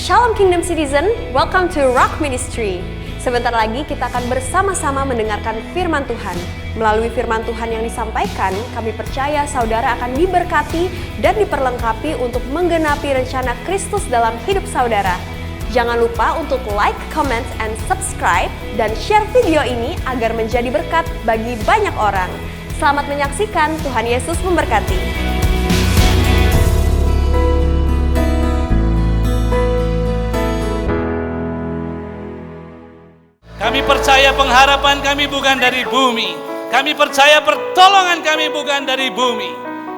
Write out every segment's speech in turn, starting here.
Shalom Kingdom Citizen, welcome to Rock Ministry. Sebentar lagi kita akan bersama-sama mendengarkan firman Tuhan. Melalui firman Tuhan yang disampaikan, kami percaya saudara akan diberkati dan diperlengkapi untuk menggenapi rencana Kristus dalam hidup saudara. Jangan lupa untuk like, comment, and subscribe, dan share video ini agar menjadi berkat bagi banyak orang. Selamat menyaksikan, Tuhan Yesus memberkati. Kami percaya pengharapan kami bukan dari bumi. Kami percaya pertolongan kami bukan dari bumi.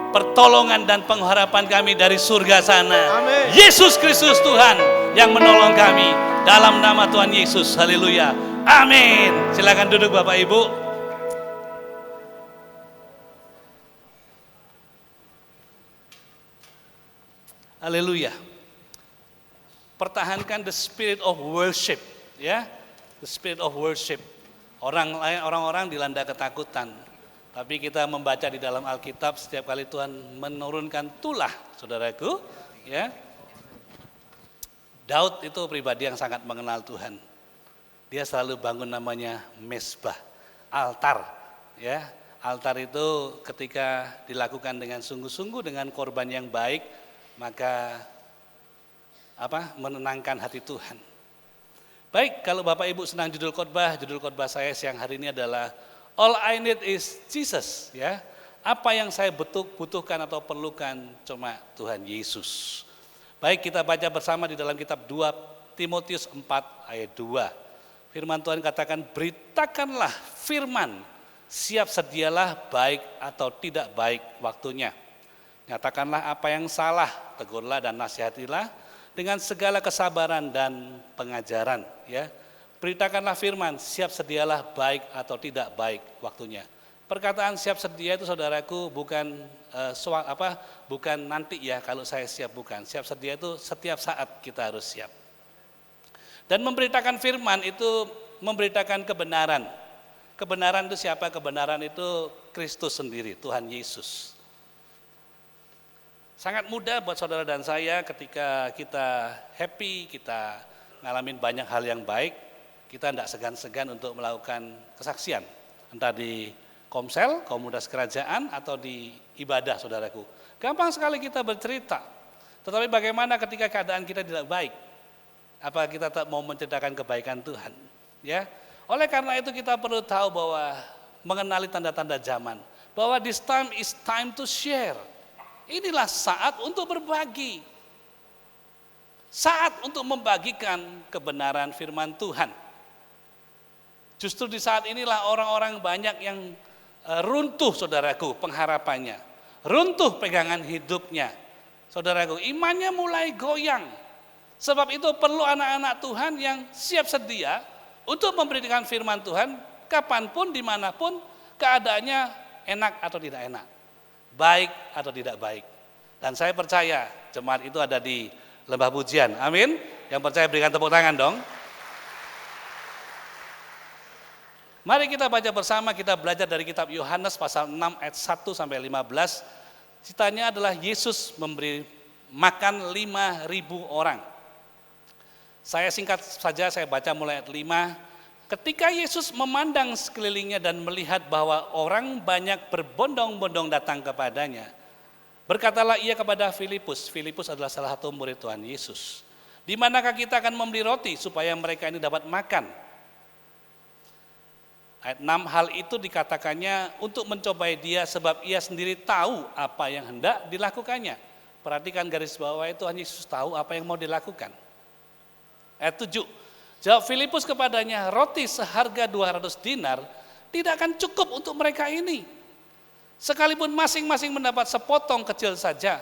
Pertolongan dan pengharapan kami dari surga sana. Amin. Yesus Kristus Tuhan yang menolong kami. Dalam nama Tuhan Yesus. Haleluya. Amin. Silakan duduk Bapak Ibu. Haleluya. Pertahankan the spirit of worship, ya. The spirit of worship. Orang-orang dilanda ketakutan. Tapi kita membaca di dalam Alkitab setiap kali Tuhan menurunkan tulah, saudaraku, ya. Daud itu pribadi yang sangat mengenal Tuhan. Dia selalu bangun namanya mezbah, altar, ya. Altar itu ketika dilakukan dengan sungguh-sungguh dengan korban yang baik, maka menenangkan hati Tuhan. Baik, kalau Bapak Ibu senang judul khotbah saya siang hari ini adalah All I Need Is Jesus, ya. Apa yang saya butuhkan atau perlukan cuma Tuhan Yesus. Baik, kita baca bersama di dalam kitab 2 Timotius 4 ayat 2. Firman Tuhan katakan, beritakanlah firman, siap sedialah baik atau tidak baik waktunya. Nyatakanlah apa yang salah, tegurlah dan nasihatilah dengan segala kesabaran dan pengajaran, ya. Beritakanlah firman, siap sedialah baik atau tidak baik waktunya. Perkataan siap sedia itu saudaraku bukan bukan nanti ya kalau saya siap, bukan. Siap sedia itu setiap saat kita harus siap. Dan memberitakan firman itu memberitakan kebenaran. Kebenaran itu siapa? Kebenaran itu Kristus sendiri, Tuhan Yesus. Sangat mudah buat saudara dan saya ketika kita happy, kita ngalamin banyak hal yang baik, kita tidak segan-segan untuk melakukan kesaksian. Entah di komsel, komunitas kerajaan, atau di ibadah saudaraku. Gampang sekali kita bercerita. Tetapi bagaimana ketika keadaan kita tidak baik? Apa kita tak mau menceritakan kebaikan Tuhan? Ya. Oleh karena itu kita perlu tahu bahwa mengenali tanda-tanda zaman. Bahwa this time is time to share. Inilah saat untuk berbagi. Saat untuk membagikan kebenaran firman Tuhan. Justru di saat inilah orang-orang banyak yang runtuh saudaraku pengharapannya. Runtuh pegangan hidupnya. Saudaraku, imannya mulai goyang. Sebab itu perlu anak-anak Tuhan yang siap sedia untuk memberikan firman Tuhan kapanpun, dimanapun, keadaannya enak atau tidak enak. Baik atau tidak baik. Dan saya percaya jemaat itu ada di lembah pujian. Amin. Yang percaya berikan tepuk tangan dong. Mari kita baca bersama, kita belajar dari kitab Yohanes pasal 6 ayat 1 sampai 15. Ceritanya adalah Yesus memberi makan 5.000 orang. Saya singkat saja, saya baca mulai ayat 5. Ketika Yesus memandang sekelilingnya dan melihat bahwa orang banyak berbondong-bondong datang kepadanya, berkatalah ia kepada Filipus. Filipus adalah salah satu murid Tuhan Yesus. Di manakah kita akan membeli roti supaya mereka ini dapat makan? Ayat 6, hal itu dikatakannya untuk mencobai dia sebab ia sendiri tahu apa yang hendak dilakukannya. Perhatikan garis bawah itu, Tuhan Yesus tahu apa yang mau dilakukan. Ayat 7. Jawab Filipus kepadanya, roti seharga 200 dinar tidak akan cukup untuk mereka ini. Sekalipun masing-masing mendapat sepotong kecil saja.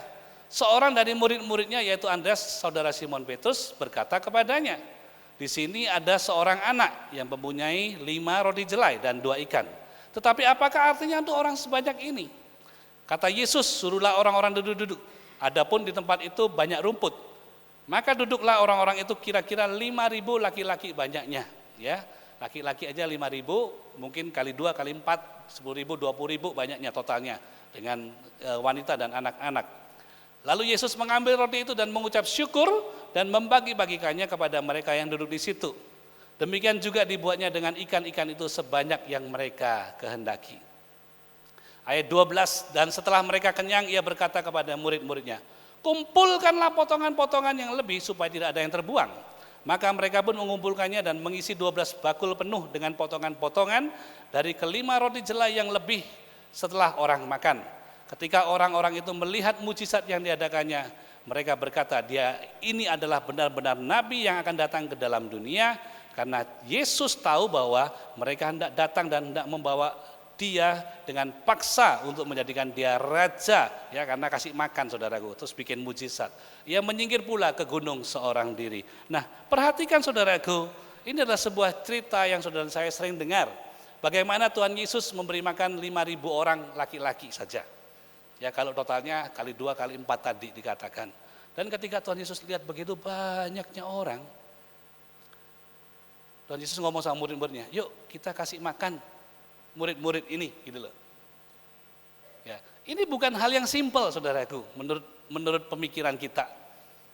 Seorang dari murid-muridnya yaitu Andreas, saudara Simon Petrus, berkata kepadanya, di sini ada seorang anak yang mempunyai 5 roti jelai dan 2 ikan. Tetapi apakah artinya untuk orang sebanyak ini? Kata Yesus, suruhlah orang-orang duduk-duduk. Adapun di tempat itu banyak rumput. Maka duduklah orang-orang itu kira-kira 5.000 laki-laki banyaknya, ya. Laki-laki aja 5.000, mungkin kali 2 kali 4 10.000 20.000 banyaknya totalnya dengan wanita dan anak-anak. Lalu Yesus mengambil roti itu dan mengucap syukur dan membagi-bagikannya kepada mereka yang duduk di situ. Demikian juga dibuatnya dengan ikan-ikan itu sebanyak yang mereka kehendaki. Ayat 12, dan setelah mereka kenyang ia berkata kepada murid-muridnya, kumpulkanlah potongan-potongan yang lebih supaya tidak ada yang terbuang. Maka mereka pun mengumpulkannya dan mengisi 12 bakul penuh dengan potongan-potongan dari kelima roti jelai yang lebih setelah orang makan. Ketika orang-orang itu melihat mujizat yang diadakannya, mereka berkata, dia ini adalah benar-benar nabi yang akan datang ke dalam dunia, karena Yesus tahu bahwa mereka hendak datang dan hendak membawa dia dengan paksa untuk menjadikan dia raja, ya, karena kasih makan saudaraku, terus bikin mujizat. Ia menyingkir pula ke gunung seorang diri. Nah, perhatikan saudaraku, ini adalah sebuah cerita yang saudara saya sering dengar. Bagaimana Tuhan Yesus memberi makan 5.000 orang laki-laki saja. Ya, kalau totalnya kali 2 kali 4 tadi dikatakan. Dan ketika Tuhan Yesus lihat begitu banyaknya orang, Tuhan Yesus ngomong sama murid-muridnya, yuk kita kasih makan murid-murid ini, gitu loh. Ya, ini bukan hal yang simpel saudaraku, menurut pemikiran kita.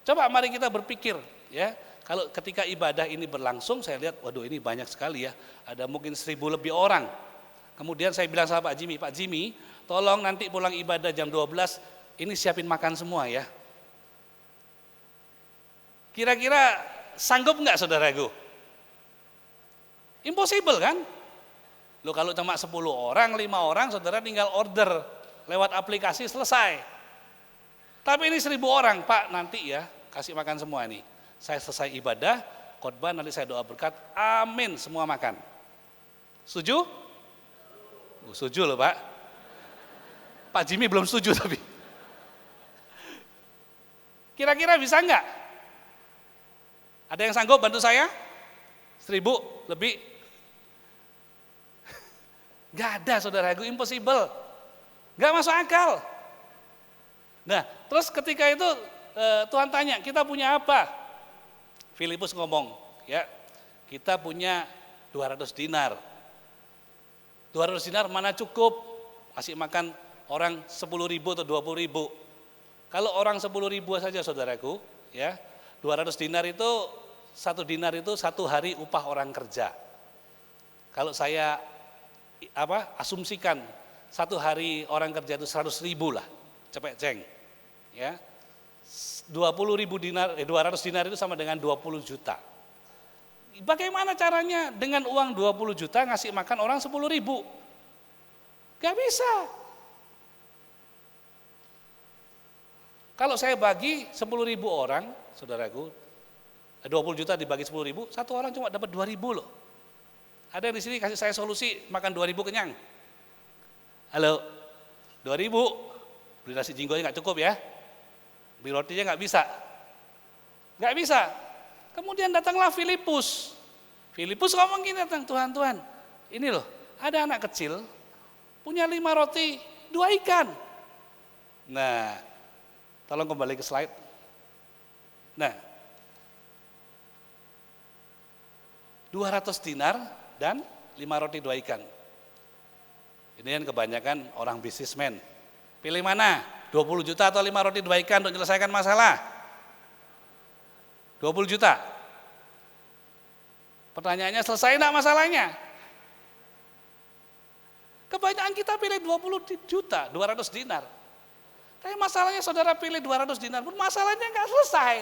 Coba mari kita berpikir, ya, kalau ketika ibadah ini berlangsung, saya lihat, waduh ini banyak sekali ya, ada mungkin 1.000 lebih orang. Kemudian saya bilang sama Pak Jimmy, tolong nanti pulang ibadah jam 12, ini siapin makan semua ya. Kira-kira sanggup nggak saudaraku? Impossible kan? Loh, kalau cuma 10 orang, 5 orang, saudara tinggal order lewat aplikasi selesai. Tapi ini 1.000 orang, Pak nanti ya kasih makan semua nih. Saya selesai ibadah, khotbah, nanti saya doa berkat, amin, semua makan. Setuju? Setuju loh Pak. Pak Jimmy belum setuju tapi. Kira-kira bisa enggak? Ada yang sanggup bantu saya? 1.000 lebih? Gak ada saudaraku, impossible. Gak masuk akal. Nah, terus ketika itu Tuhan tanya, kita punya apa? Filipus ngomong, ya, kita punya 200 dinar. 200 dinar mana cukup? Kasih makan orang 10.000 atau 20.000. Kalau orang 10.000 saja saudaraku, ya, 200 dinar itu, 1 dinar itu 1 hari upah orang kerja. Kalau saya asumsikan 1 hari orang kerja itu 100.000 lah, cepet ceng, ya, 20.000 dinar, 200 dinar itu sama dengan 20 juta. Bagaimana caranya dengan uang 20 juta ngasih makan orang 10.000? Gak bisa. Kalau saya bagi 10.000 orang, saudaraku, 20 juta dibagi 10.000, 1 orang cuma dapat 2.000 loh. Ada yang di sini kasih saya solusi makan 2.000 kenyang. Halo, 2.000, beli nasi jinggonya nggak cukup ya, beli rotinya nggak bisa. Kemudian datanglah Filipus. Filipus ngomong gini, datang, Tuhan, ini loh, ada anak kecil punya 5 roti, 2 ikan. Nah, tolong kembali ke slide. Nah, 200 dinar dan 5 roti 2 ikan. Ini kan kebanyakan orang bisnismen. Pilih mana? 20 juta atau 5 roti 2 ikan untuk menyelesaikan masalah? 20 juta. Pertanyaannya, selesai enggak masalahnya? Kebanyakan kita pilih 20 juta, 200 dinar. Tapi masalahnya saudara pilih 200 dinar pun masalahnya enggak selesai.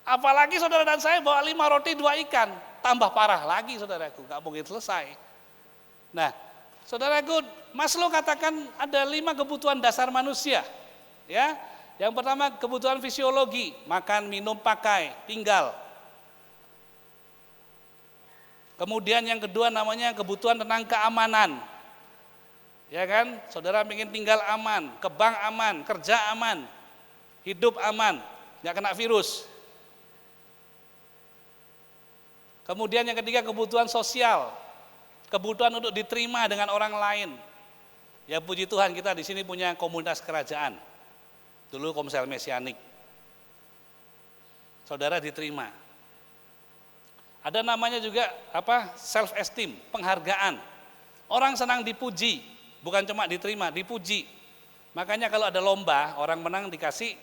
Apalagi saudara dan saya bawa 5 roti 2 ikan, tambah parah lagi saudaraku, gak mungkin selesai. Nah, saudaraku, Maslow katakan ada 5 kebutuhan dasar manusia. Ya, yang pertama kebutuhan fisiologi, makan, minum, pakai, tinggal. Kemudian yang kedua namanya kebutuhan tentang keamanan. Ya kan, saudara ingin tinggal aman, ke bank aman, kerja aman, hidup aman, gak kena virus. Kemudian yang ketiga kebutuhan sosial, kebutuhan untuk diterima dengan orang lain. Ya puji Tuhan kita di sini punya komunitas kerajaan. Dulu Komsel Mesianik. Saudara diterima. Ada namanya juga self esteem, penghargaan. Orang senang dipuji, bukan cuma diterima, dipuji. Makanya kalau ada lomba, orang menang dikasih,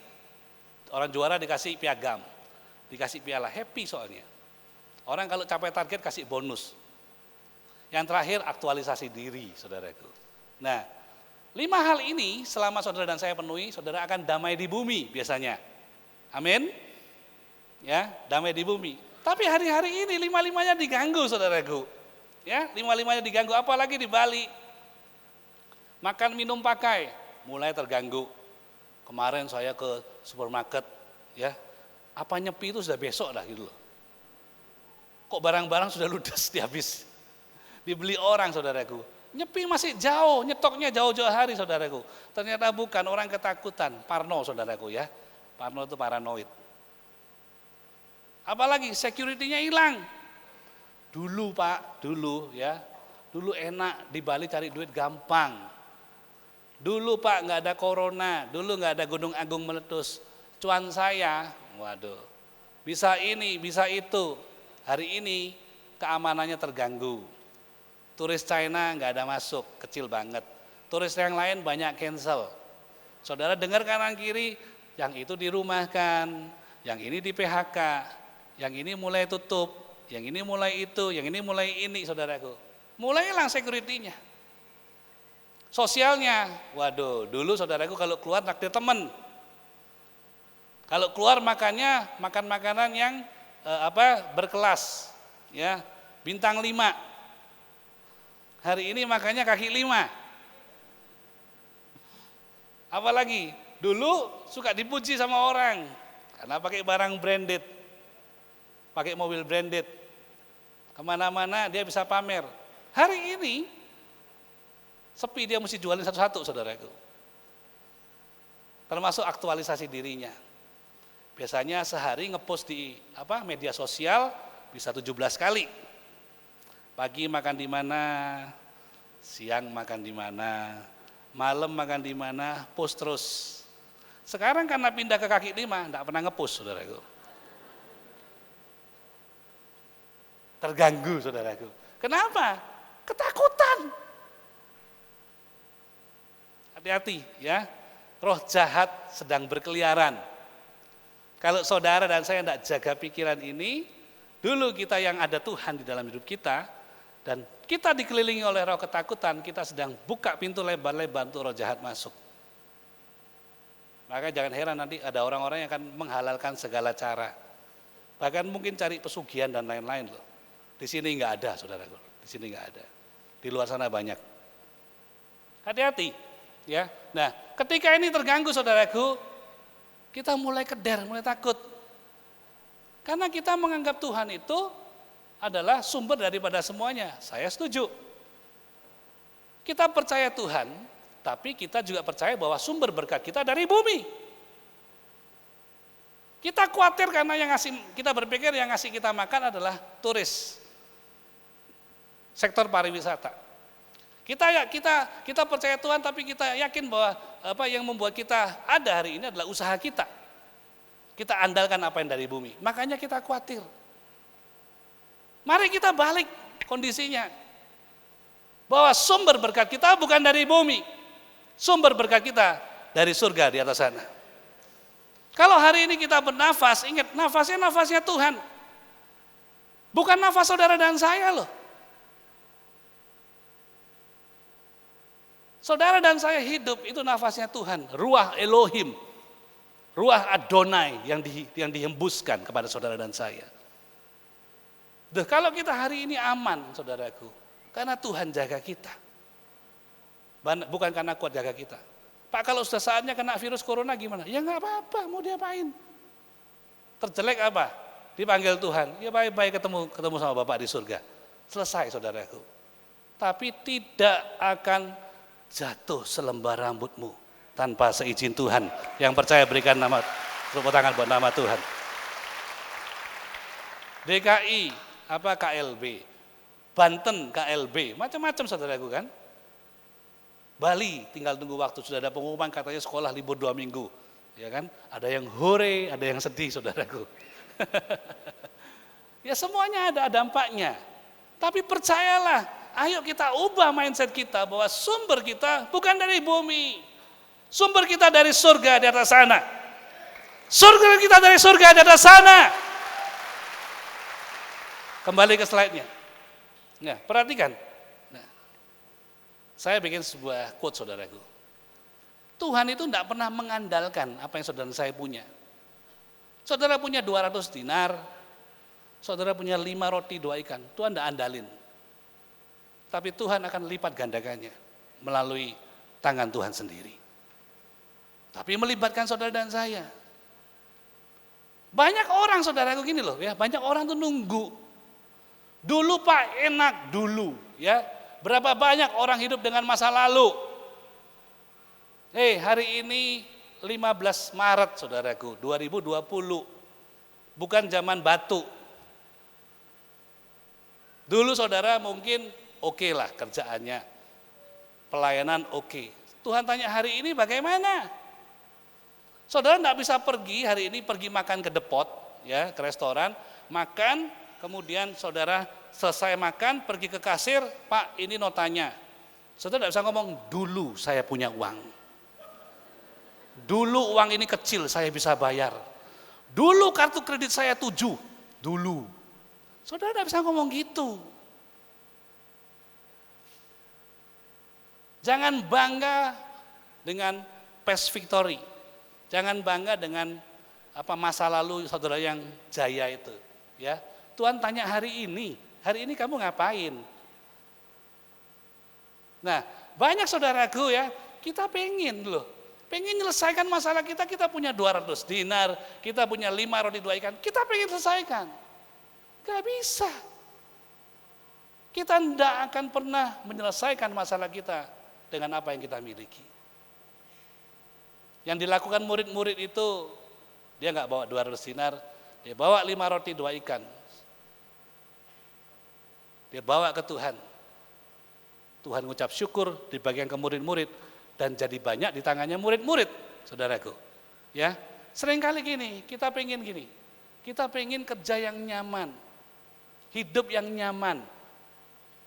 orang juara dikasih piagam, dikasih piala, happy soalnya. Orang kalau capai target kasih bonus. Yang terakhir aktualisasi diri, saudaraku. Nah, 5 hal ini selama saudara dan saya penuhi, saudara akan damai di bumi biasanya. Amin. Ya, damai di bumi. Tapi hari-hari ini 5-5-nya diganggu, saudaraku. Ya, 5-5-nya diganggu, apalagi di Bali. Makan, minum, pakai, mulai terganggu. Kemarin saya ke supermarket, ya, apa nyepi itu sudah besok dah gitu loh. Kok barang-barang sudah ludes dihabis, dibeli orang, saudaraku. Nyepi masih jauh, nyetoknya jauh-jauh hari, saudaraku. Ternyata bukan, orang ketakutan, parno, saudaraku ya. Parno itu paranoid. Apalagi security-nya hilang. Dulu Pak, dulu ya, dulu enak di Bali cari duit gampang. Dulu Pak nggak ada corona, dulu nggak ada Gunung Agung meletus. Cuan saya, waduh, bisa ini, bisa itu. Hari ini keamanannya terganggu. Turis China nggak ada masuk, kecil banget. Turis yang lain banyak cancel. Saudara dengar kanan kiri, yang itu dirumahkan, yang ini di PHK, yang ini mulai tutup. Yang ini mulai itu, yang ini mulai ini, saudaraku. Mulai hilang security-nya. Sosialnya, waduh, dulu saudaraku kalau keluar naktir teman. Kalau keluar makannya, makan makanan yang berkelas, ya, bintang 5. Hari ini makannya kaki 5. Apalagi, dulu suka dipuji sama orang, karena pakai barang branded. Pakai mobil branded, kemana-mana dia bisa pamer. Hari ini sepi, dia mesti jualin satu-satu, saudaraku. Termasuk aktualisasi dirinya. Biasanya sehari ngepost di media sosial bisa 17 kali. Pagi makan di mana, siang makan di mana, malam makan di mana, post terus. Sekarang karena pindah ke kaki 5, enggak pernah ngepost, saudaraku. Terganggu, saudaraku. Kenapa? Ketakutan. Hati-hati ya, roh jahat sedang berkeliaran. Kalau saudara dan saya tidak jaga pikiran ini, dulu kita yang ada Tuhan di dalam hidup kita, dan kita dikelilingi oleh roh ketakutan, kita sedang buka pintu lebar-lebar untuk roh jahat masuk. Maka jangan heran nanti ada orang-orang yang akan menghalalkan segala cara. Bahkan mungkin cari pesugihan dan lain-lain loh. Di sini enggak ada, saudaraku. Di sini enggak ada. Di luar sana banyak. Hati-hati, ya. Nah, ketika ini terganggu, saudaraku, kita mulai keder, mulai takut. Karena kita menganggap Tuhan itu adalah sumber daripada semuanya. Saya setuju. Kita percaya Tuhan, tapi kita juga percaya bahwa sumber berkat kita dari bumi. Kita khawatir karena kita berpikir yang ngasih kita makan adalah turis. Sektor pariwisata. Kita percaya Tuhan, tapi kita yakin bahwa apa yang membuat kita ada hari ini adalah usaha kita. Kita andalkan apa yang dari bumi. Makanya kita khawatir. Mari kita balik kondisinya. Bahwa sumber berkat kita bukan dari bumi. Sumber berkat kita dari surga di atas sana. Kalau hari ini kita bernafas, ingat nafasnya Tuhan. Bukan nafas saudara dan saya loh. Saudara dan saya hidup itu nafasnya Tuhan, ruah Elohim, ruah Adonai yang dihembuskan kepada saudara dan saya. Kalau kita hari ini aman, saudaraku, karena Tuhan jaga kita, bukan karena kuat jaga kita. Pak, kalau sudah saatnya kena virus corona gimana? Ya nggak apa-apa, mau diapain? Terjelek apa? Dipanggil Tuhan, ya baik-baik ketemu sama Bapak di surga. Selesai, saudaraku. Tapi tidak akan jatuh selembar rambutmu tanpa seizin Tuhan. Yang percaya berikan tepuk tangan buat nama Tuhan. DKI, KLB, Banten KLB, macam-macam saudaraku kan. Bali tinggal tunggu waktu, sudah ada pengumuman katanya sekolah libur 2 minggu. Ya kan? Ada yang hore, ada yang sedih saudaraku. Ya semuanya ada dampaknya. Tapi percayalah, ayo kita ubah mindset kita bahwa sumber kita bukan dari bumi. Sumber kita dari surga di atas sana. Surga kita dari surga di atas sana. Kembali ke slide-nya. Nah, perhatikan. Nah, saya bikin sebuah quote saudaraku. Tuhan itu tidak pernah mengandalkan apa yang saudara saya punya. Saudara punya 200 dinar, saudara punya 5 roti 2 ikan, Tuhan tidak andalin. Tapi Tuhan akan lipat gandakannya melalui tangan Tuhan sendiri. Tapi melibatkan saudara dan saya. Banyak orang saudaraku gini loh ya, banyak orang tuh nunggu. Dulu Pak enak dulu ya. Berapa banyak orang hidup dengan masa lalu. Hari ini 15 Maret saudaraku, 2020. Bukan zaman batu. Dulu saudara mungkin oke lah kerjaannya. Pelayanan oke. Tuhan tanya hari ini bagaimana? Saudara enggak bisa pergi hari ini pergi makan ke depot ya, ke restoran, makan, kemudian saudara selesai makan pergi ke kasir, Pak ini notanya. Saudara enggak bisa ngomong dulu saya punya uang. Dulu uang ini kecil saya bisa bayar. Dulu kartu kredit saya 7. Dulu. Saudara tidak bisa ngomong gitu. Jangan bangga dengan past victory. Jangan bangga dengan masa lalu saudara yang jaya itu. Ya, Tuhan tanya hari ini kamu ngapain? Nah, banyak saudaraku ya, kita pengen nyelesaikan masalah kita punya 200 dinar, kita punya 5 roti 2 ikan, kita pengen selesaikan. Gak bisa. Kita tidak akan pernah menyelesaikan masalah kita dengan apa yang kita miliki. Yang dilakukan murid-murid itu, dia gak bawa 200 dinar, dia bawa 5 roti 2 ikan. Dia bawa ke Tuhan. Tuhan mengucap syukur, dibagikan ke murid-murid, dan jadi banyak di tangannya murid-murid, saudaraku. Ya, seringkali gini, kita pengen kerja yang nyaman, hidup yang nyaman.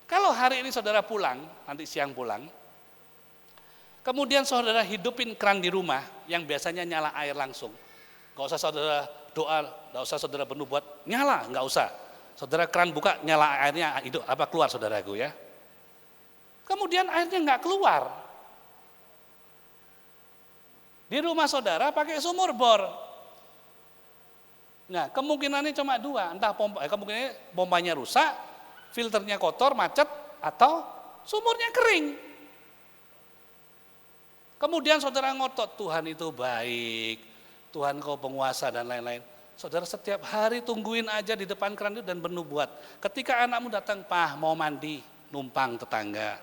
Kalau hari ini saudara pulang, nanti siang pulang, kemudian saudara hidupin keran di rumah yang biasanya nyala air langsung. Gak usah saudara doa, gak usah saudara bernubuat, nyala, gak usah. Saudara keran buka, nyala airnya keluar saudaraku ya. Kemudian airnya nggak keluar. Di rumah saudara pakai sumur bor. Nah, kemungkinannya cuma 2, entah kemungkinannya pompanya rusak, filternya kotor, macet, atau sumurnya kering. Kemudian saudara ngotot, Tuhan itu baik, Tuhan kau penguasa dan lain-lain. Saudara setiap hari tungguin aja di depan keran itu dan bernubuat. Ketika anakmu datang, Pak mau mandi, numpang tetangga.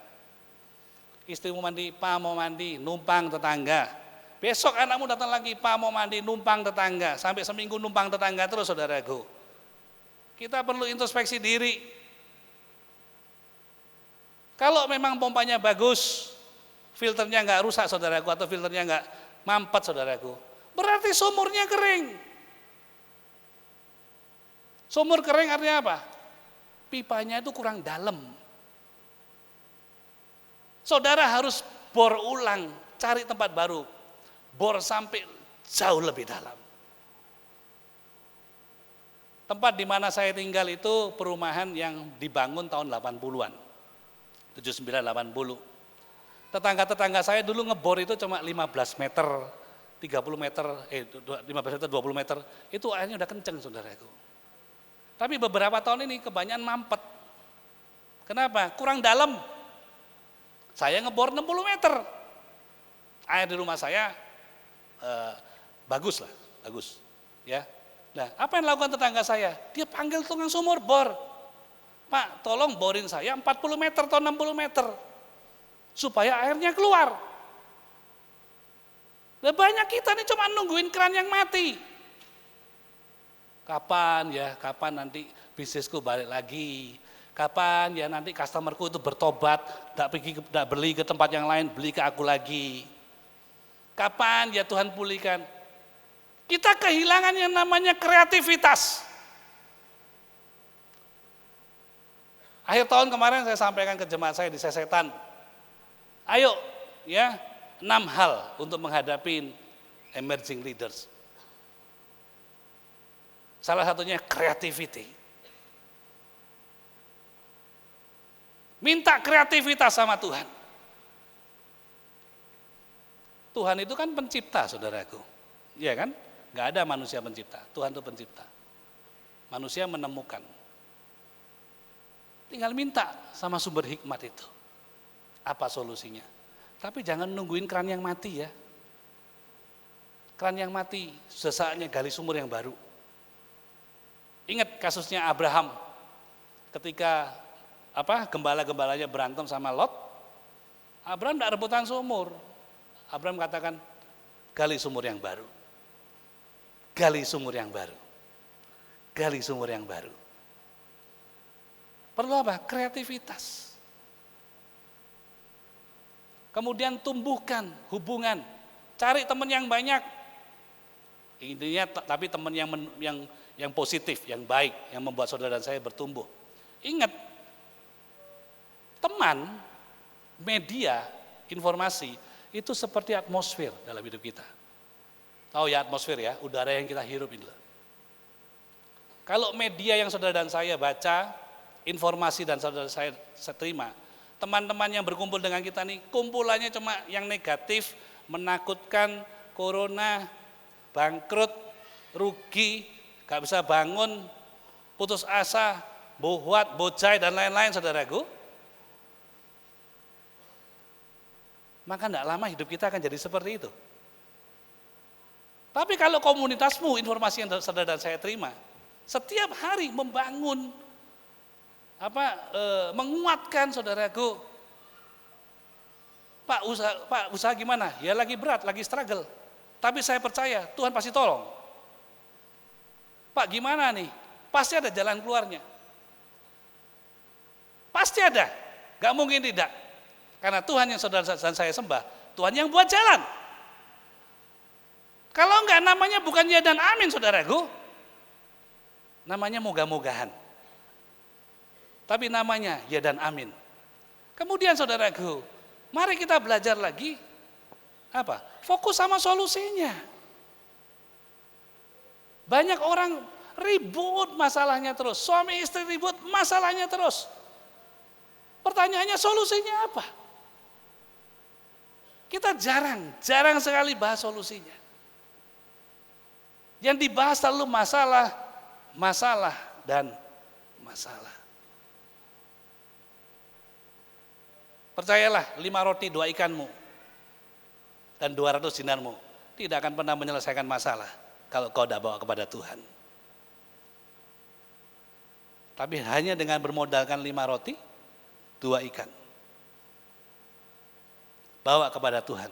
Istrimu mandi, Pak mau mandi, numpang tetangga. Besok anakmu datang lagi, Pak mau mandi, numpang tetangga. Sampai seminggu numpang tetangga terus saudaraku. Kita perlu introspeksi diri. Kalau memang pompanya bagus, filternya nggak rusak saudaraku, atau filternya nggak mampet saudaraku, berarti sumurnya kering. Sumur kering artinya apa? Pipanya itu kurang dalam. Saudara harus bor ulang, cari tempat baru. Bor sampai jauh lebih dalam. Tempat di mana saya tinggal itu perumahan yang dibangun tahun 80-an. 79-80. Tetangga-tetangga saya dulu ngebor itu cuma 15 meter, 30 meter, 15 meter, 20 meter. Itu airnya udah kenceng saudaraku. Tapi beberapa tahun ini kebanyakan mampet. Kenapa? Kurang dalam. Saya ngebor 60 meter. Air di rumah saya bagus. Ya. Nah, apa yang dilakukan tetangga saya? Dia panggil tukang sumur bor. Pak, tolong borin saya 40 meter atau 60 meter. Supaya airnya keluar. Nah, banyak kita nih cuma nungguin keran yang mati. Kapan nanti bisnisku balik lagi? Kapan ya nanti customerku itu bertobat, tidak beli ke tempat yang lain, beli ke aku lagi. Kapan ya Tuhan pulihkan? Kita kehilangan yang namanya kreativitas. Akhir tahun kemarin saya sampaikan ke jemaat saya di Sesetan. Ayo ya, 6 hal untuk menghadapi emerging leaders. Salah satunya creativity. Minta kreativitas sama Tuhan. Tuhan itu kan pencipta, saudaraku. Iya kan? Gak ada manusia pencipta, Tuhan itu pencipta. Manusia menemukan. Tinggal minta sama sumber hikmat itu. Apa solusinya? Tapi jangan nungguin keran yang mati ya. Keran yang mati, sesaatnya gali sumur yang baru. Ingat kasusnya Abraham. Ketika gembala-gembalanya berantem sama Lot, Abraham tidak rebutan sumur. Abraham katakan, gali sumur yang baru. Gali sumur yang baru. Gali sumur yang baru. Perlu apa? Kreativitas. Kemudian tumbuhkan hubungan. Cari teman yang banyak. Intinya tapi teman yang positif, yang baik, yang membuat saudara dan saya bertumbuh. Ingat, teman, media, informasi itu seperti atmosfer dalam hidup kita. Tahu ya atmosfer ya, udara yang kita hirup ini. Kalau media yang saudara dan saya baca, informasi dan saudara saya terima, teman-teman yang berkumpul dengan kita nih, kumpulannya cuma yang negatif, menakutkan, corona, bangkrut, rugi, gak bisa bangun, putus asa, bohwat, bojai dan lain-lain saudaraku. Maka tidak lama hidup kita akan jadi seperti itu. Tapi kalau komunitasmu, informasi yang saudara dan saya terima, setiap hari membangun, menguatkan saudaraku. Pak usaha gimana? Ya lagi berat, lagi struggle. Tapi saya percaya Tuhan pasti tolong. Pak gimana nih? Pasti ada jalan keluarnya. Pasti ada, gak mungkin tidak. Karena Tuhan yang saudara dan saya sembah, Tuhan yang buat jalan. Kalau enggak namanya bukan ya dan amin saudaraku. Namanya moga-mogahan. Tapi namanya ya dan amin. Kemudian saudaraku, mari kita belajar lagi fokus sama solusinya. Banyak orang ribut masalahnya terus, suami istri ribut masalahnya terus. Pertanyaannya solusinya apa? Kita jarang sekali bahas solusinya. Yang dibahas selalu masalah dan masalah. Percayalah, 5 roti 2 ikanmu dan 200 dinarmu tidak akan pernah menyelesaikan masalah kalau kau tidak bawa kepada Tuhan. Tapi hanya dengan bermodalkan 5 roti, 2 ikan. Bawa kepada Tuhan,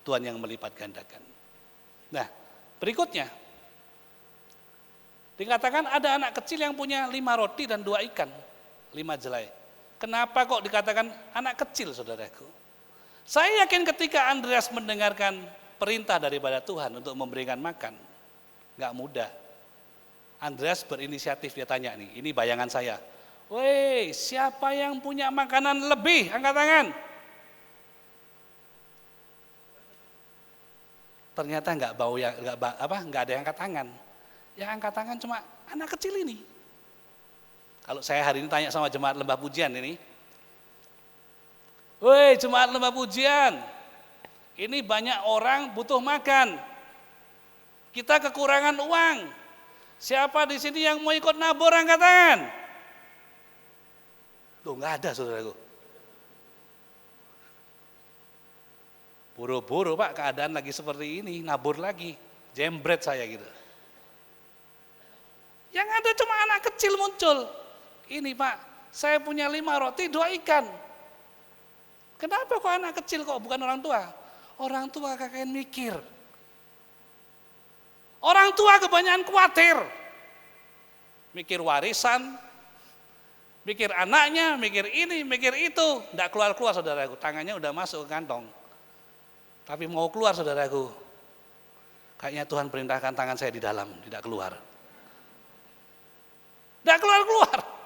Tuhan yang melipat gandakan. Nah, berikutnya, dikatakan ada anak kecil yang punya 5 roti dan 2 ikan, 5 jelai. Kenapa kok dikatakan anak kecil saudaraku? Saya yakin ketika Andreas mendengarkan perintah daripada Tuhan untuk memberikan makan, gak mudah. Andreas berinisiatif, dia tanya nih, ini bayangan saya. Woi, siapa yang punya makanan lebih? Angkat tangan. Ternyata nggak ada yang angkat tangan. Yang angkat tangan cuma anak kecil ini. Kalau saya hari ini tanya sama jemaat Lembah Pujian ini, woi jemaat Lembah Pujian, ini banyak orang butuh makan. Kita kekurangan uang. Siapa di sini yang mau ikut nabur angkat tangan? Loh nggak ada saudaraku. Buru-buru Pak, keadaan lagi seperti ini, nabur lagi, jembret saya gitu. Yang ada cuma anak kecil muncul. Ini Pak, saya punya 5 roti, 2 ikan. Kenapa kok anak kecil kok bukan orang tua? Orang tua kakek mikir. Orang tua kebanyakan khawatir. Mikir warisan, mikir anaknya, mikir ini, mikir itu. Tidak keluar-keluar saudaraku, tangannya udah masuk ke kantong. Tapi mau keluar saudaraku, kayaknya Tuhan perintahkan tangan saya di dalam, tidak keluar. Tidak keluar-keluar.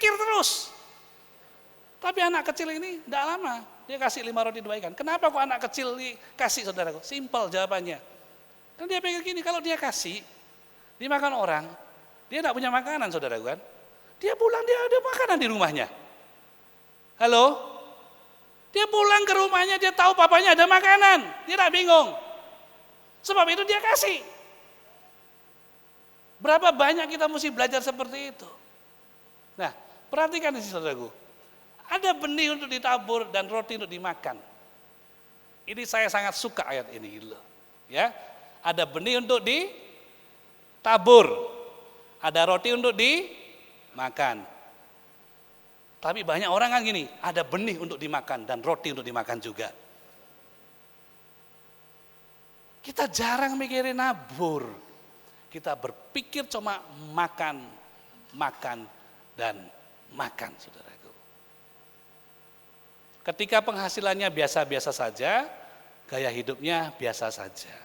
berpikir terus. Tapi anak kecil ini tidak lama, dia kasih 5 roti 2 ikan. Kenapa kok anak kecil dikasih, saudaraku? Simpel jawabannya. Dan dia pikir gini, kalau dia kasih, dimakan orang, dia tidak punya makanan, saudaraku kan. Dia pulang, dia ada makanan di rumahnya. Halo? Dia pulang ke rumahnya, dia tahu papanya ada makanan. Dia tidak bingung. Sebab itu dia kasih. Berapa banyak kita mesti belajar seperti itu. Nah, perhatikan di sini, saudaraku. Ada benih untuk ditabur dan roti untuk dimakan. Ini saya sangat suka ayat ini gitu loh. Ya. Ada benih untuk ditabur. Ada roti untuk dimakan. Tapi banyak orang kan gini, ada benih untuk dimakan dan roti untuk dimakan juga. Kita jarang mikirin nabur. Kita berpikir cuma makan, makan, dan makan, saudaraku. Ketika penghasilannya biasa-biasa saja, gaya hidupnya biasa saja.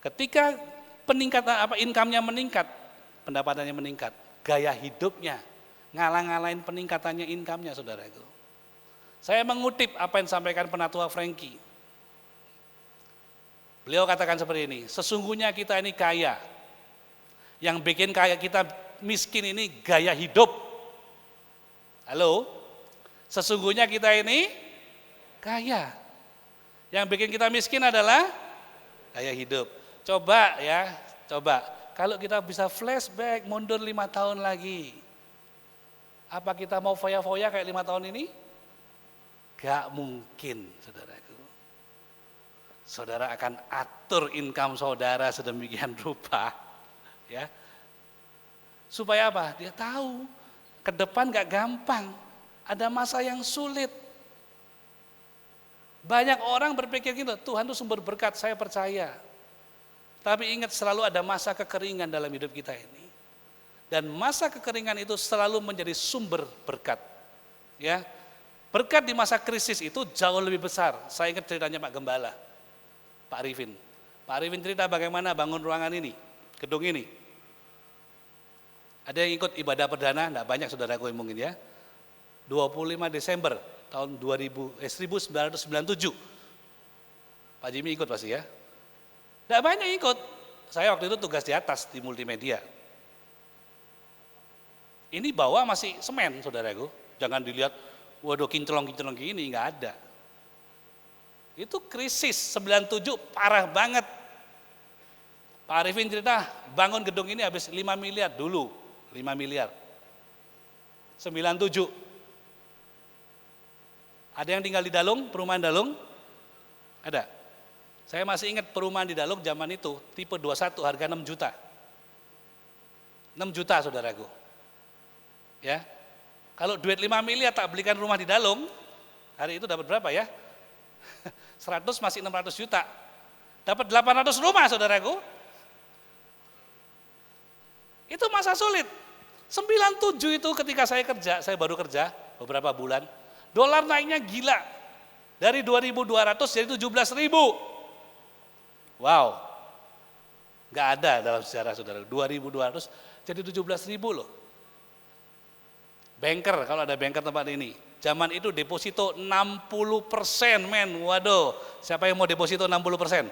Ketika income-nya meningkat, pendapatannya meningkat, gaya hidupnya ngalang-ngalain peningkatannya income-nya, saudaraku. Saya mengutip apa yang disampaikan penatua Frankie. Beliau katakan seperti ini, sesungguhnya kita ini kaya. Yang bikin kaya kita miskin ini gaya hidup. Halo? Sesungguhnya kita ini kaya. Yang bikin kita miskin adalah gaya hidup. Coba ya, coba. Kalau kita bisa flashback mundur 5 tahun lagi. Apa kita mau foya-foya kayak 5 tahun ini? Gak mungkin, saudaraku. Saudara akan atur income saudara sedemikian rupa. Ya, supaya apa? Dia tahu ke depan gak gampang. Ada masa yang sulit. Banyak orang berpikir gitu, Tuhan itu sumber berkat, saya percaya. Tapi ingat selalu ada masa kekeringan dalam hidup kita ini. Dan masa kekeringan itu selalu menjadi sumber berkat. Ya, berkat di masa krisis itu jauh lebih besar. Saya ingat ceritanya Pak Gembala, Pak Arifin. Pak Arifin cerita bagaimana bangun ruangan ini, gedung ini. Ada yang ikut ibadah perdana, enggak banyak saudaraku mungkin ya. 25 Desember tahun 1997. Pak Jimmy ikut pasti ya. Enggak banyak ikut. Saya waktu itu tugas di atas di multimedia. Ini bawah masih semen, saudaraku. Jangan dilihat, waduh kinclong-kinclong gini, enggak ada. Itu krisis 97 parah banget. Pak Arifin cerita bangun gedung ini habis 5 miliar dulu, 5 miliar. 97. Ada yang tinggal di Dalung, perumahan Dalung? Ada. Saya masih ingat perumahan di Dalung zaman itu, tipe 21 harga 6 juta. 6 juta saudaraku. Ya. Kalau duit 5 miliar tak belikan rumah di Dalung, hari itu dapat berapa ya? 100 masih 600 juta. Dapat 800 rumah saudaraku. Itu masa sulit. 97 itu ketika saya baru kerja beberapa bulan. Dolar naiknya gila. Dari 2.200 jadi 17.000. Wow. Enggak ada dalam sejarah saudara. 2.200 jadi 17.000 loh. Banker, kalau ada banker tempat ini. Zaman itu deposito 60% men. Waduh, siapa yang mau deposito 60%?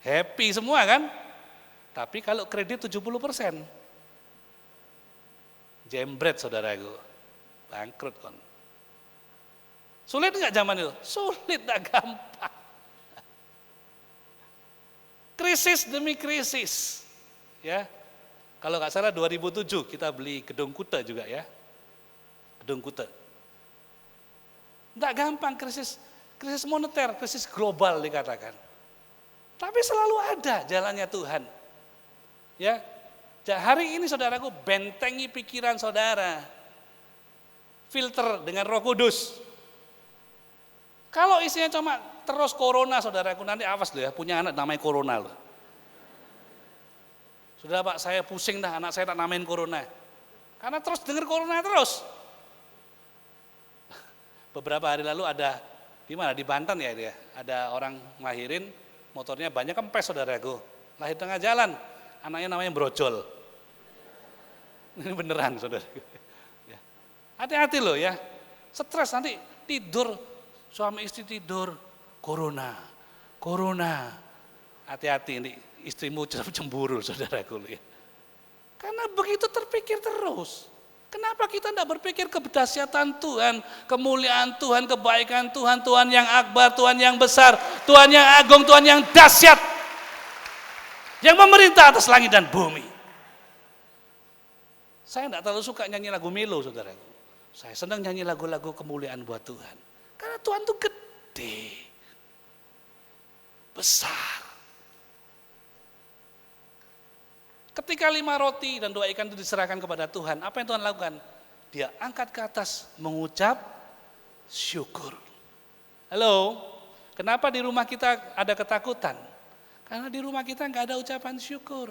Happy semua kan? Tapi kalau kredit 70%. Jembret saudaraku. Bangkrut kon. Sulit enggak zaman itu? Sulit, enggak gampang. Krisis demi krisis. Ya. Kalau enggak salah 2007 kita beli gedung Kute juga ya. Gedung Kute. Enggak gampang krisis moneter, krisis global dikatakan. Tapi selalu ada jalannya Tuhan. Ya. Hari ini saudaraku bentengi pikiran saudara. Filter dengan Roh Kudus. Kalau isinya cuma terus corona saudaraku, nanti awas loh ya, punya anak namanya corona loh. Sudah Pak, saya pusing dah anak saya tak namain corona. Karena terus dengar corona terus. Beberapa hari lalu ada, di mana? Di Banten ya dia. Ada orang ngelahirin, motornya banyak kempes saudaraku. Lahir tengah jalan, anaknya namanya brojol. Ini beneran saudaraku. Hati-hati loh ya, stres nanti tidur, suami istri tidur, corona. Hati-hati nih, istrimu cemburu saudaraku ya. Karena begitu terpikir terus. Kenapa kita tidak berpikir kedahsyatan Tuhan, kemuliaan Tuhan, kebaikan Tuhan, Tuhan yang akbar, Tuhan yang besar, Tuhan yang agung, Tuhan yang dahsyat, yang memerintah atas langit dan bumi. Saya tidak terlalu suka nyanyi lagu melo, saudaraku. Saya senang nyanyi lagu-lagu kemuliaan buat Tuhan. Karena Tuhan itu gede, besar. Ketika 5 roti dan 2 ikan itu diserahkan kepada Tuhan, apa yang Tuhan lakukan? Dia angkat ke atas mengucap syukur. Halo, kenapa di rumah kita ada ketakutan? Karena di rumah kita nggak ada ucapan syukur.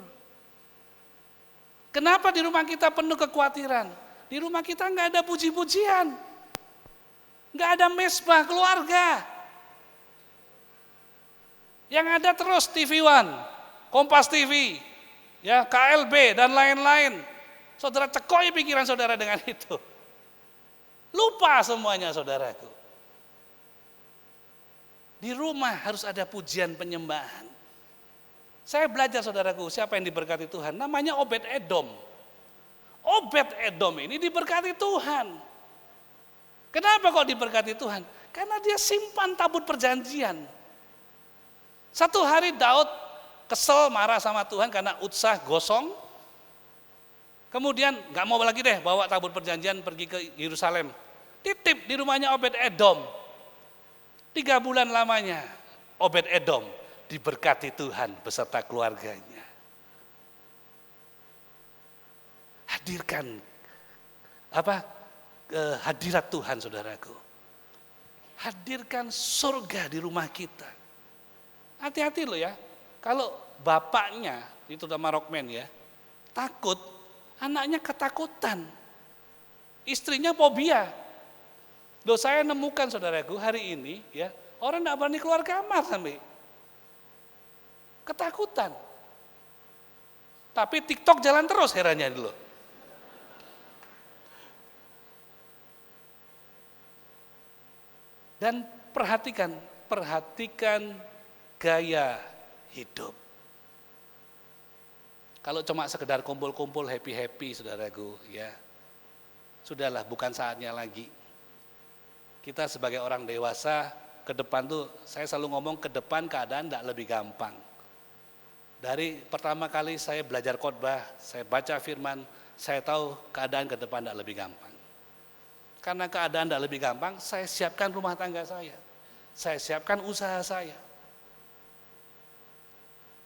Kenapa di rumah kita penuh kekhawatiran? Di rumah kita nggak ada puji-pujian, nggak ada mesbah keluarga. Yang ada terus TV One, Kompas TV, ya KLB dan lain-lain. Saudara cekoi pikiran saudara dengan itu. Lupa semuanya saudaraku. Di rumah harus ada pujian penyembahan. Saya belajar saudaraku, siapa yang diberkati Tuhan? Namanya Obed Edom. Obed Edom ini diberkati Tuhan. Kenapa kok diberkati Tuhan? Karena dia simpan tabut perjanjian. Satu hari Daud kesel marah sama Tuhan karena Utsah gosong. Kemudian gak mau lagi deh bawa tabut perjanjian pergi ke Yerusalem. Titip di rumahnya Obed Edom. 3 bulan lamanya Obed Edom diberkati Tuhan beserta keluarganya. Hadirkan hadirat Tuhan saudaraku. Hadirkan surga di rumah kita. Hati-hati loh ya. Kalau bapaknya, itu nama Rockman ya, takut, anaknya ketakutan. Istrinya fobia. Loh saya nemukan saudaraku hari ini ya, orang tidak berani keluar kamar sampai ketakutan. Tapi TikTok jalan terus herannya dulu. Dan perhatikan gaya hidup. Kalau cuma sekedar kumpul-kumpul happy-happy saudaraku ya, sudahlah bukan saatnya lagi. Kita sebagai orang dewasa ke depan tuh, saya selalu ngomong ke depan keadaan tidak lebih gampang. Dari pertama kali saya belajar khotbah, saya baca firman, saya tahu keadaan ke depan tidak lebih gampang. Karena keadaan tidak lebih gampang, saya siapkan rumah tangga saya siapkan usaha saya.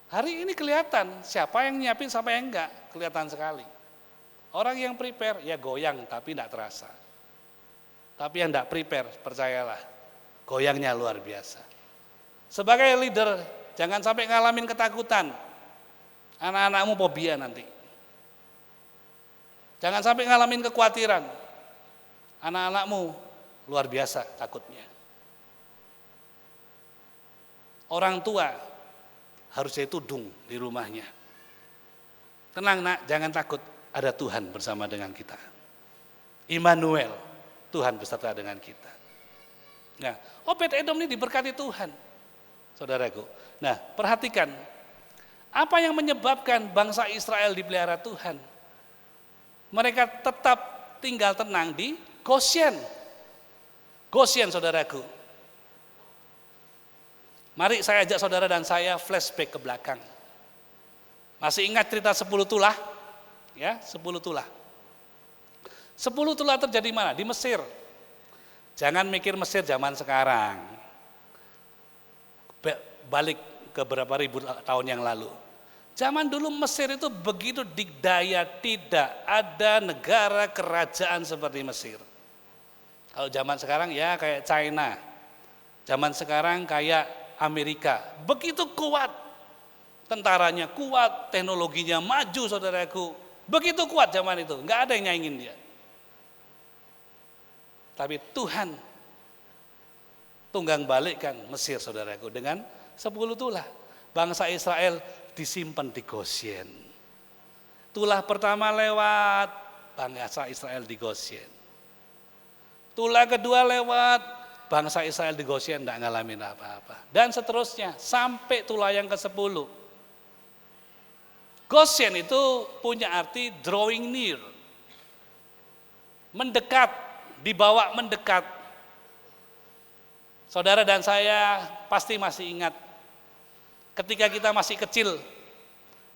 Hari ini kelihatan siapa yang nyiapin siapa yang enggak, kelihatan sekali. Orang yang prepare ya goyang tapi tidak terasa. Tapi yang tidak prepare percayalah, goyangnya luar biasa. Sebagai leader jangan sampai ngalamin ketakutan. Anak-anakmu fobia nanti. Jangan sampai ngalamin kekhawatiran. Anak-anakmu luar biasa takutnya. Orang tua harusnya tudung di rumahnya. Tenang nak, jangan takut, ada Tuhan bersama dengan kita. Immanuel, Tuhan beserta dengan kita. Nah, Obed Edom ini diberkati Tuhan, saudaraku. Nah, perhatikan, apa yang menyebabkan bangsa Israel dipelihara Tuhan? Mereka tetap tinggal tenang di Goshen. Goshen saudaraku. Mari saya ajak saudara dan saya flashback ke belakang. Masih ingat cerita 10 tulah? Ya, 10 tulah. 10 tulah terjadi mana? Di Mesir. Jangan mikir Mesir zaman sekarang. Balik ke beberapa ribu tahun yang lalu. Zaman dulu Mesir itu begitu dikdaya, tidak ada negara kerajaan seperti Mesir. Kalau zaman sekarang ya kayak China, zaman sekarang kayak Amerika, begitu kuat, tentaranya kuat, teknologinya maju saudaraku, begitu kuat zaman itu, nggak ada yang nyaingin dia. Tapi Tuhan tunggang balikkan Mesir saudaraku dengan 10 tulah. Bangsa Israel disimpan di Goshen. Tulah pertama lewat, bangsa Israel di Goshen. Tulah kedua lewat, bangsa Israel di Goshen tidak ngalamin apa-apa. Dan seterusnya, sampai tulah yang ke-10. Goshen itu punya arti drawing near. Mendekat, dibawa mendekat. Saudara dan saya pasti masih ingat, ketika kita masih kecil,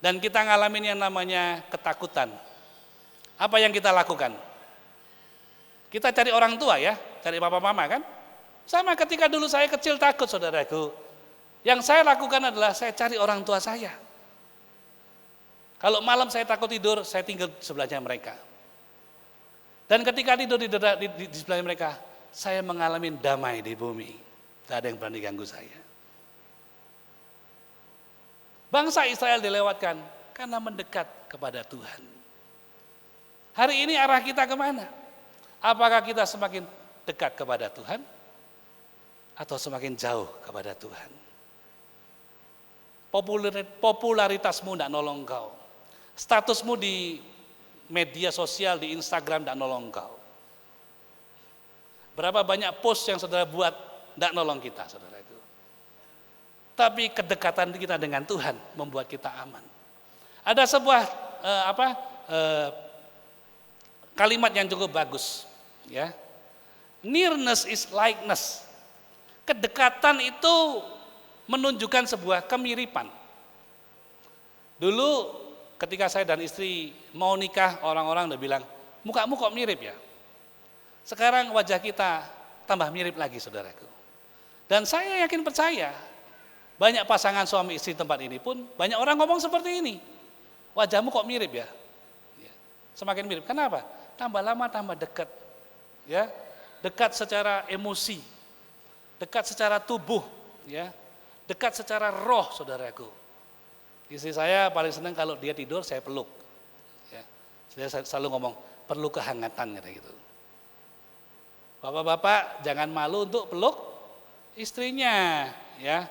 dan kita ngalamin yang namanya ketakutan. Apa yang kita lakukan? Kita cari orang tua ya, cari papa mama kan. Sama ketika dulu saya kecil takut saudaraku. Yang saya lakukan adalah saya cari orang tua saya. Kalau malam saya takut tidur, saya tinggal sebelahnya mereka. Dan ketika tidur di sebelah mereka, saya mengalami damai di bumi. Tidak ada yang berani ganggu saya. Bangsa Israel dilewatkan karena mendekat kepada Tuhan. Hari ini arah kita kemana? Apakah kita semakin dekat kepada Tuhan atau semakin jauh kepada Tuhan? Popularitasmu tidak nolong kau. Statusmu di media sosial, di Instagram tidak nolong kau. Berapa banyak post yang saudara buat tidak nolong kita, saudara itu. Tapi kedekatan kita dengan Tuhan membuat kita aman. Ada sebuah kalimat yang cukup bagus, ya. Nearness is likeness. Kedekatan itu menunjukkan sebuah kemiripan. Dulu ketika saya dan istri mau nikah, orang-orang udah bilang, mukamu kok mirip ya? Sekarang wajah kita tambah mirip lagi, saudaraku. Dan saya yakin percaya, banyak pasangan suami istri tempat ini pun, banyak orang ngomong seperti ini. Wajahmu kok mirip ya? Semakin mirip, kenapa? Tambah lama tambah dekat. Ya, dekat secara emosi, dekat secara tubuh, ya, dekat secara roh, saudaraku. Istri saya paling senang kalau dia tidur saya peluk. Ya, saya selalu ngomong perlu kehangatan gitu. Bapak-bapak jangan malu untuk peluk istrinya, ya.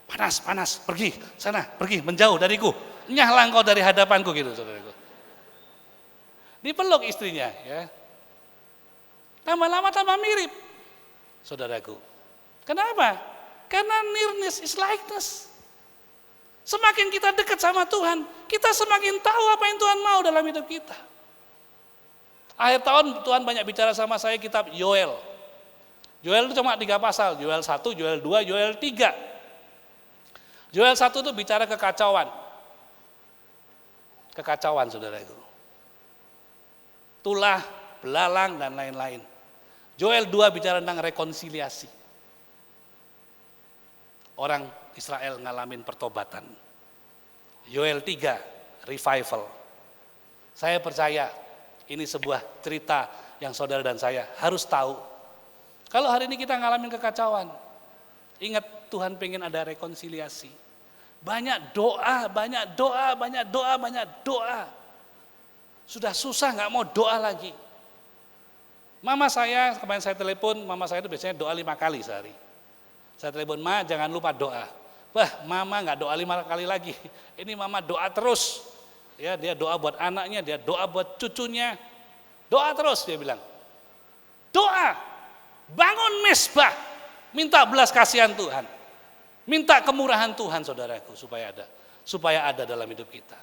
Panas, pergi sana, pergi menjauh dariku, nyahlah engkau dari hadapanku gitu, saudaraku. Dipeluk istrinya, ya. Tambah lama tambah mirip, saudaraku. Kenapa? Karena nearness is likeness. Semakin kita dekat sama Tuhan, kita semakin tahu apa yang Tuhan mau dalam hidup kita. Akhir tahun Tuhan banyak bicara sama saya kitab Yoel. Yoel itu cuma 3 pasal, Yoel 1, Yoel 2, Yoel 3. Yoel 1 itu bicara kekacauan. Kekacauan, saudaraku. Tulah, belalang, dan lain-lain. Yoel 2 bicara tentang rekonsiliasi. Orang Israel ngalamin pertobatan. Yoel 3, revival. Saya percaya ini sebuah cerita yang saudara dan saya harus tahu. Kalau hari ini kita ngalamin kekacauan, ingat Tuhan pengen ada rekonsiliasi. Banyak doa, banyak doa, banyak doa, banyak doa. Sudah susah nggak mau doa lagi. Mama saya, kemarin saya telepon, mama saya itu biasanya doa 5 kali sehari. Saya telepon, Ma jangan lupa doa. Wah, mama nggak doa 5 kali lagi. Ini mama doa terus. Ya, dia doa buat anaknya, dia doa buat cucunya. Doa terus dia bilang. Doa, bangun mesbah, minta belas kasihan Tuhan. Minta kemurahan Tuhan, saudaraku, supaya ada dalam hidup kita.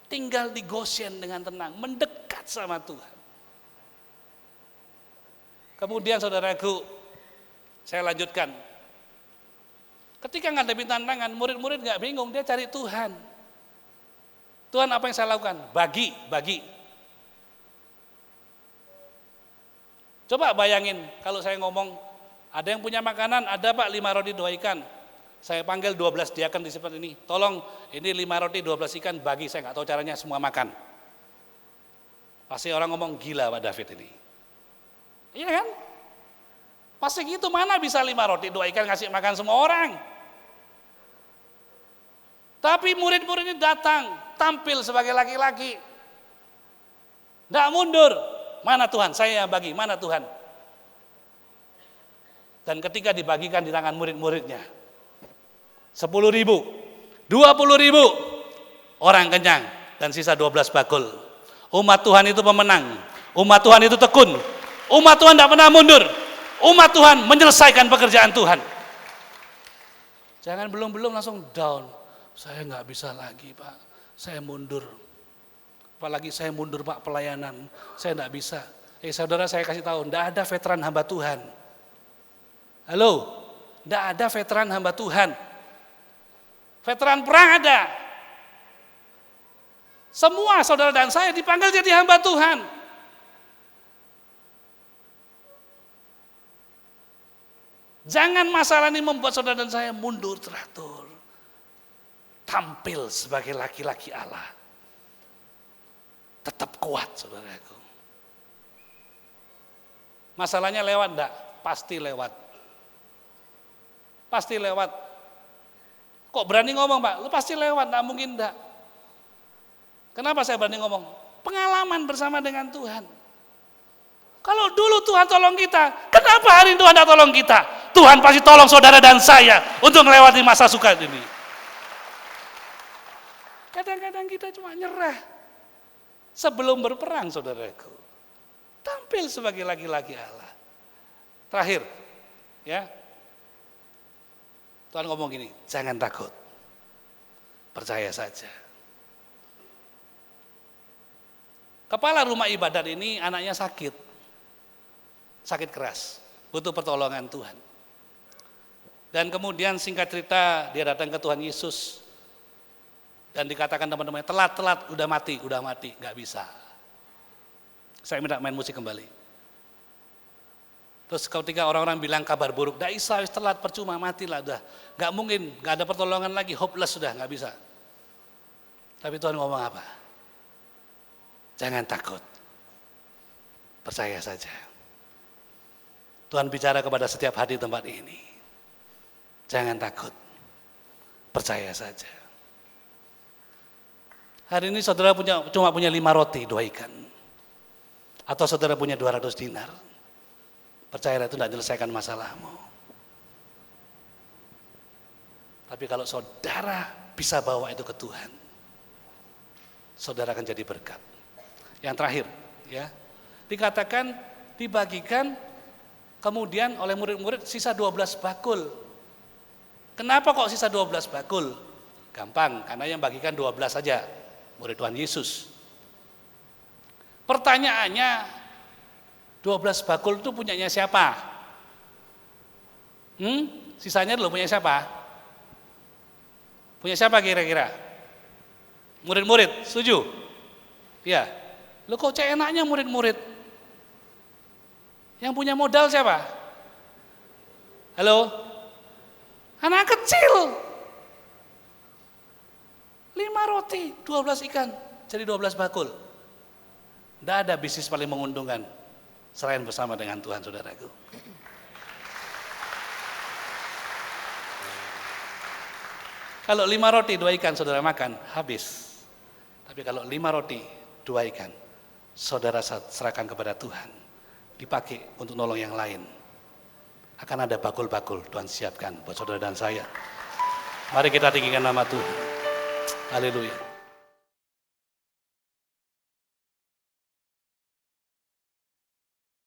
Tinggal di Goshen dengan tenang, mendekat sama Tuhan. Kemudian saudaraku, saya lanjutkan. Ketika ngadepin tantangan, murid-murid nggak bingung, dia cari Tuhan. Tuhan apa yang saya lakukan? Bagi. Coba bayangin kalau saya ngomong, ada yang punya makanan, ada Pak 5 roti 2 ikan. Saya panggil 12 diaken di seperti ini. Tolong ini 5 roti 12 ikan bagi, saya nggak tahu caranya, semua makan. Pasti orang ngomong gila Pak David ini. Iya kan? Pasti gitu, mana bisa 5 roti 2 ikan ngasih makan semua orang. Tapi murid-murid ini datang, tampil sebagai laki-laki. Nggak mundur. Mana Tuhan? Saya yang bagi, mana Tuhan? Dan ketika dibagikan di tangan murid-muridnya, 10.000, 20.000 orang kenyang dan sisa 12 bakul. Umat Tuhan itu pemenang, umat Tuhan itu tekun, umat Tuhan tidak pernah mundur. umat Tuhan menyelesaikan pekerjaan Tuhan. Jangan belum-belum langsung down. Saya nggak bisa lagi Pak, saya mundur. Apalagi saya mundur Pak pelayanan, saya nggak bisa. Saudara saya kasih tahu, nggak ada veteran hamba Tuhan. Halo, nggak ada veteran hamba Tuhan. Veteran perang ada. Semua saudara dan saya dipanggil jadi hamba Tuhan. Jangan masalah ini membuat saudara dan saya mundur teratur. Tampil sebagai laki-laki Allah. Tetap kuat saudaraku. Masalahnya lewat enggak? Pasti lewat. Pasti lewat. Kok berani ngomong Pak? Lu pasti lewat, enggak mungkin enggak. Kenapa saya berani ngomong? Pengalaman bersama dengan Tuhan. Kalau dulu Tuhan tolong kita, kenapa hari ini Tuhan tidak tolong kita? Tuhan pasti tolong saudara dan saya untuk melewati masa suka ini. Kadang-kadang kita cuma nyerah. Sebelum berperang saudaraku. Tampil sebagai laki-laki Allah. Terakhir, ya. Tuhan ngomong gini, jangan takut. Percaya saja. Kepala rumah ibadat ini anaknya sakit. Sakit keras, butuh pertolongan Tuhan. Dan kemudian singkat cerita dia datang ke Tuhan Yesus. Dan dikatakan teman-temannya, telat, udah mati, nggak bisa. Saya minta main musik kembali. Terus ketika orang-orang bilang kabar buruk, dah Isa telat, percuma, matilah, udah. Nggak mungkin, nggak ada pertolongan lagi, hopeless sudah, nggak bisa. Tapi Tuhan ngomong apa? Jangan takut, percaya saja. Tuhan bicara kepada setiap hati tempat ini. Jangan takut, percaya saja. Hari ini saudara cuma punya 5 roti, 2 ikan. Atau saudara punya 200 dinar. Percayalah itu tidak menyelesaikan masalahmu. Tapi kalau saudara bisa bawa itu ke Tuhan, saudara akan jadi berkat. Yang terakhir, ya, dikatakan dibagikan kemudian oleh murid-murid sisa 12 bakul. Kenapa kok sisa 12 bakul? Gampang, karena yang bagikan 12 saja, murid Tuhan Yesus. Pertanyaannya, 12 bakul itu punyanya siapa? Sisanya dulu punya siapa? Punya siapa kira-kira? Murid-murid, setuju? Ya. Loh kok enaknya murid-murid? Yang punya modal siapa? Halo? Anak kecil. 5 roti, 12 ikan, jadi 12 bakul. Tidak ada bisnis paling menguntungkan selain bersama dengan Tuhan, saudaraku. Kalau 5 roti, 2 ikan saudara makan, habis. Tapi kalau 5 roti, 2 ikan, saudara serahkan kepada Tuhan, dipakai untuk nolong yang lain. Akan ada bakul-bakul Tuhan siapkan buat saudara dan saya. Mari kita tinggikan nama Tuhan. Haleluya.